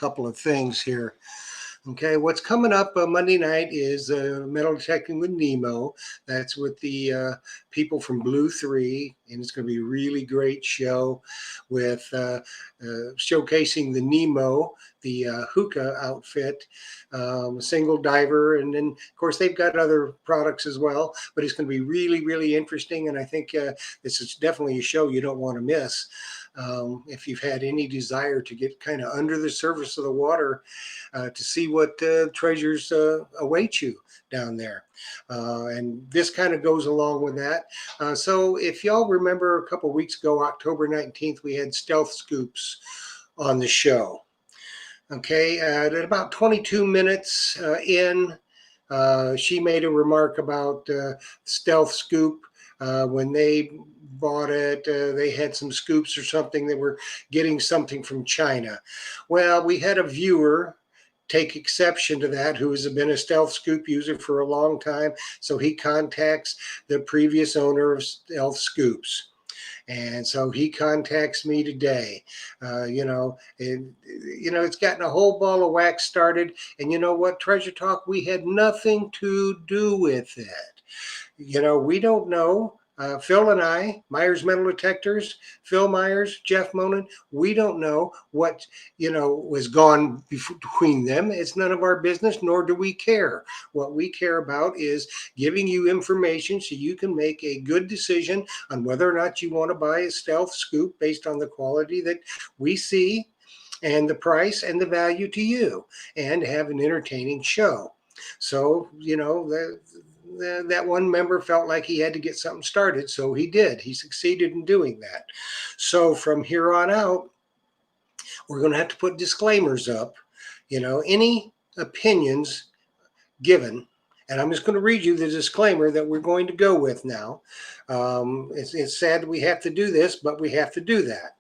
couple of things here. Okay, what's coming up Monday night is Metal Detecting with Nemo. That's with the people from Blue 3, and it's going to be a really great show with showcasing the Nemo, the hookah outfit, single diver, and then, of course, they've got other products as well, but it's going to be really, really interesting, and I think this is definitely a show you don't want to miss. If you've had any desire to get kind of under the surface of the water to see what treasures await you down there. And this kind of goes along with that. So if y'all remember a couple weeks ago, October 19th, we had Stealth Scoops on the show. Okay, at about 22 minutes in, she made a remark about Stealth Scoop. When they bought it, they had some scoops or something that were getting something from China. Well, we had a viewer take exception to that who has been a Stealth Scoop user for a long time. So he contacts the previous owner of Stealth Scoops. And so he contacts me today. It's gotten a whole ball of wax started. And you know what, Treasure Talk, we had nothing to do with it. We don't know. Phil and I, Myers Metal Detectors, Phil Myers, Jeff Monin, we don't know what, was gone between them. It's none of our business, nor do we care. What we care about is giving you information so you can make a good decision on whether or not you want to buy a Stealth Scoop based on the quality that we see and the price and the value to you, and have an entertaining show. So, that one member felt like he had to get something started, so he did. He succeeded in doing that. So from here on out, we're going to have to put disclaimers up. Any opinions given, and I'm just going to read you the disclaimer that we're going to go with now. It's sad we have to do this, but we have to do that.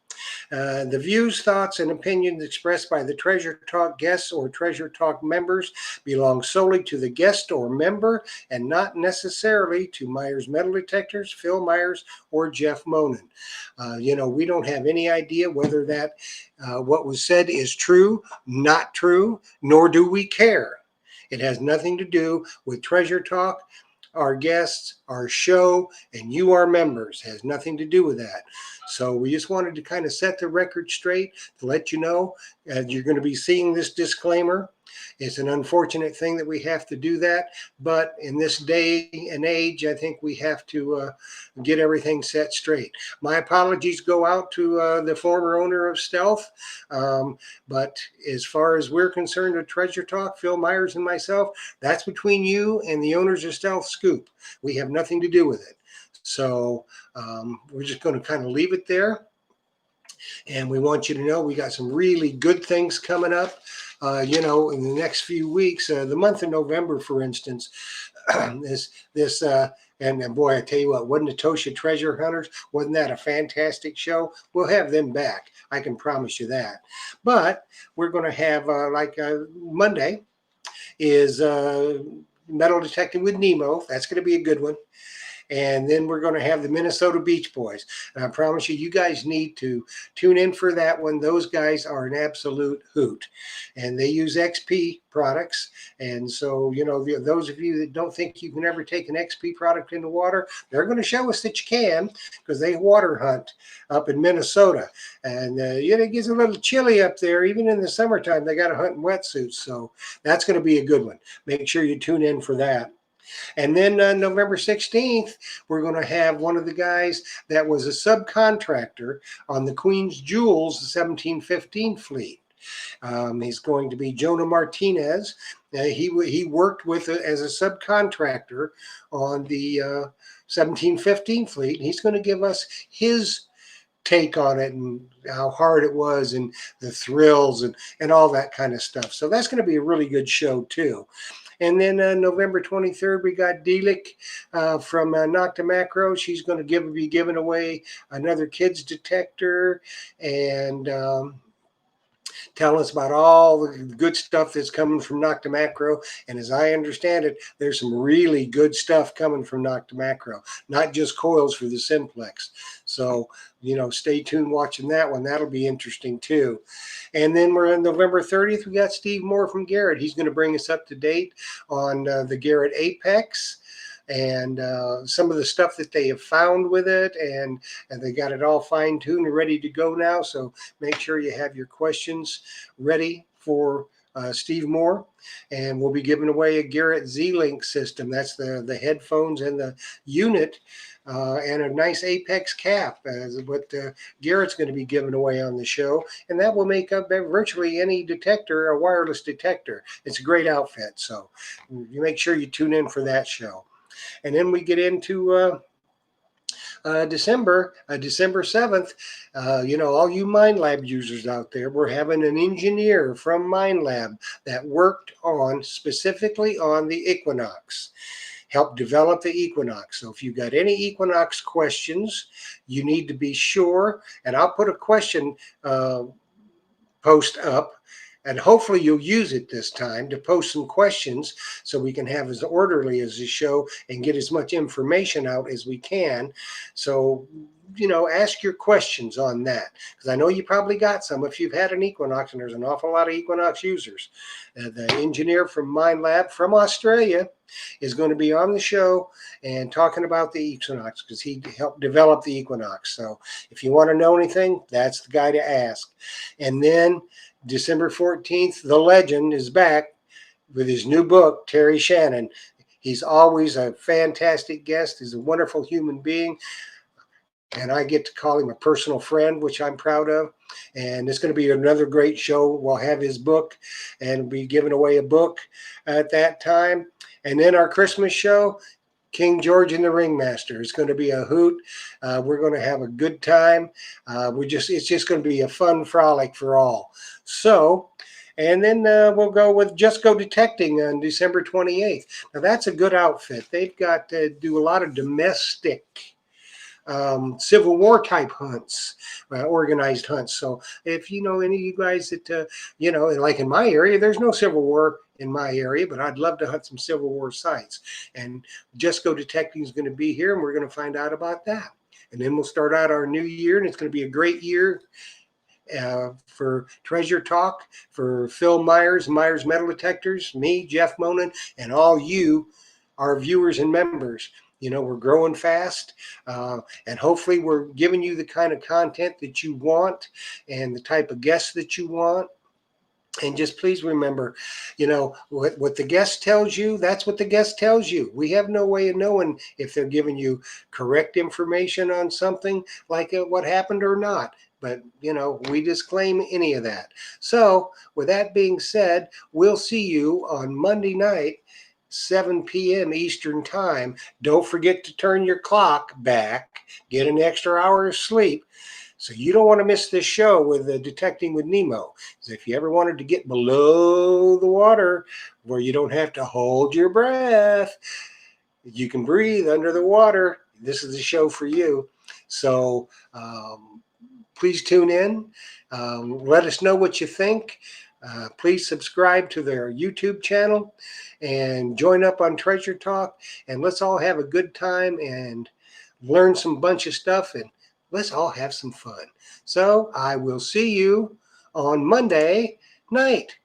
The views, thoughts, and opinions expressed by the Treasure Talk guests or Treasure Talk members belong solely to the guest or member and not necessarily to Myers Metal Detectors, Phil Myers, or Jeff Monin. We don't have any idea whether that what was said is true, not true, nor do we care. It has nothing to do with Treasure Talk, our guests, our show, and you, our members. It has nothing to do with that. So we just wanted to kind of set the record straight to let you know you're going to be seeing this disclaimer. It's an unfortunate thing that we have to do that, but in this day and age, I think we have to get everything set straight. My apologies go out to the former owner of Stealth, but as far as we're concerned with Treasure Talk, Phil Myers and myself, that's between you and the owners of Stealth Scoop. We have nothing to do with it. So we're just going to kind of leave it there. And we want you to know we got some really good things coming up. In the next few weeks, the month of November, for instance, and boy, I tell you what, wasn't Tosha Treasure Hunters? Wasn't that a fantastic show? We'll have them back. I can promise you that. But we're going to have Monday is Metal Detecting with Nemo. That's going to be a good one. And then we're going to have the Minnesota Beach Boys. And I promise you, you guys need to tune in for that one. Those guys are an absolute hoot. And they use XP products. And so, those of you that don't think you can ever take an XP product in the water, they're going to show us that you can, because they water hunt up in Minnesota. And, it gets a little chilly up there. Even in the summertime, they got to hunt in wetsuits. So that's going to be a good one. Make sure you tune in for that. And then November 16th, we're going to have one of the guys that was a subcontractor on the Queen's Jewels 1715 fleet. He's going to be Jonah Martinez. He worked with as a subcontractor on the 1715 fleet. He's going to give us his take on it and how hard it was and the thrills and all that kind of stuff. So that's going to be a really good show too. And then November 23rd, we got Delic from Nocta Macro. She's going to be giving away another kids detector and telling us about all the good stuff that's coming from Noctamacro. And as I understand it, there's some really good stuff coming from Noctamacro, not just coils for the Simplex. So, stay tuned watching that one. That'll be interesting too. And then we're on November 30th. We got Steve Moore from Garrett. He's going to bring us up to date on the Garrett Apex and some of the stuff that they have found with it, and they got it all fine-tuned and ready to go now. So make sure you have your questions ready for Steve Moore. And we'll be giving away a Garrett Z-Link system. That's the headphones and the unit, and a nice Apex cap, what Garrett's going to be giving away on the show. And that will make up virtually any detector, a wireless detector. It's a great outfit. So you make sure you tune in for that show. And then we get into December 7th. All you Minelab users out there, we're having an engineer from Minelab that worked specifically on the Equinox, helped develop the Equinox. So if you've got any Equinox questions, you need to be sure, and I'll put a question post up, and hopefully you'll use it this time to post some questions so we can have as orderly as the show and get as much information out as we can. So, ask your questions on that, because I know you probably got some if you've had an Equinox, and there's an awful lot of Equinox users. The engineer from Minelab from Australia is going to be on the show and talking about the Equinox, because he helped develop the Equinox. So if you want to know anything, that's the guy to ask. And then December 14th, the legend is back with his new book, Terry Shannon. He's always a fantastic guest. He's a wonderful human being, and I get to call him a personal friend, which I'm proud of. And it's going to be another great show. We'll have his book, and we'll be giving away a book at that time. And then our Christmas show, King George and the Ringmaster. It's going to be a hoot. We're going to have a good time. It's just going to be a fun frolic for all. So, and then we'll go with Just Go Detecting on December 28th. Now that's a good outfit. They've got to do a lot of domestic Civil War type hunts, organized hunts. So if you know any of you guys that, like in my area, there's no Civil War in my area, but I'd love to hunt some Civil War sites. And Just Go Detecting is going to be here, and we're going to find out about that. And then we'll start out our new year, and it's going to be a great year for Treasure Talk, for Phil Myers, Myers Metal Detectors, me, Jeff Monin, and all you, our viewers and members. We're growing fast, and hopefully we're giving you the kind of content that you want and the type of guests that you want. And just please remember, what the guest tells you, that's what the guest tells you. We have no way of knowing if they're giving you correct information on something like what happened or not. But, we disclaim any of that. So with that being said, we'll see you on Monday night, 7 p.m. Eastern Time. Don't forget to turn your clock back, get an extra hour of sleep. So you don't want to miss this show with Detecting with Nemo. Because if you ever wanted to get below the water where you don't have to hold your breath, you can breathe under the water, this is the show for you. So please tune in. Let us know what you think. Please subscribe to their YouTube channel and join up on Treasure Talk. And let's all have a good time and learn some bunch of stuff, and let's all have some fun. So I will see you on Monday night.